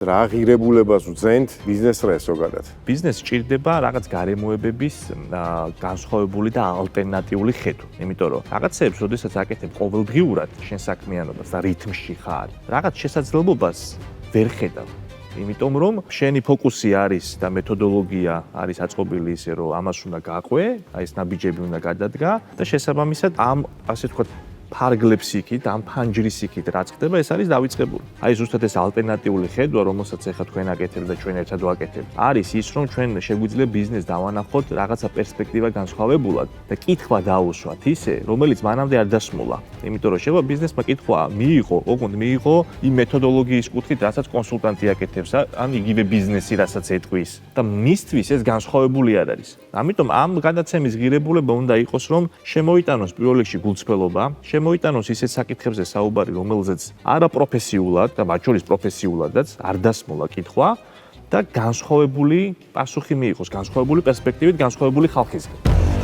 რა ღირებულებას ვძენთ ბიზნეს დღეს ზოგადად? ბიზნესს სჭირდება რაღაც გარემოებების განსხვავებული და ალტერნატიული ხედვა. იმიტომ რომ რაღაცებს, როდესაც აკეთებ ყოველდღიურად შენ საქმიანობას და რითმში ხარ, რაღაც შესაძლებლობას ვერ ხედავ. იმიტომ რომ შენი ფოკუსი არის და მეთოდოლოგია არის აწყობილი ისე რომ ამას უნდა გაყვე, აი ეს ნაბიჯები უნდა გადადგა და შესაბამისად ამ ასე ვთქვათ ფარგლებს იქით, ამ ფანჯრის იქით რაც ხდება, ეს არის დავიწყებული. აი ზუსტად ეს ალტერნატიული ხედვა, რომელსაც ახლა თქვენ აკეთებთ და ჩვენ ერთად ვაკეთებთ, არის ის, რომ ჩვენ შეგვიძლია ბიზნეს დავანახოთ რაღაცა პერსპექტივა განსხვავებულად და კითხვა დაუსვათ ისე, რომელიც მანამდე არ დასმულა. იმიტომ რომ შევა ბიზნესმა კითხვა მიიღო, ოღონდ მიიღო იმ მეთოდოლოგიის კუთხით, რასაც კონსულტანტი აკეთებს, ან იგივე ბიზნესი, რასაც ეტყვის და მისთვის ეს განსხვავებული არ არის. ამიტომ ამ გადაცემის ღირებულება უნდა იყოს, რომ შემოიტანოს პირველ რიგში გულწრფელობა, მოიტანოს ისეთ საკითხებზე საუბარი, რომელზეც არაპროფესიულად და მათ შორის პროფესიულადაც არ დასმოლა კითხვა და განსხვავებული პასუხი მიიღოს, განსხვავებული პერსპექტივით, განსხვავებული ხალხისგან.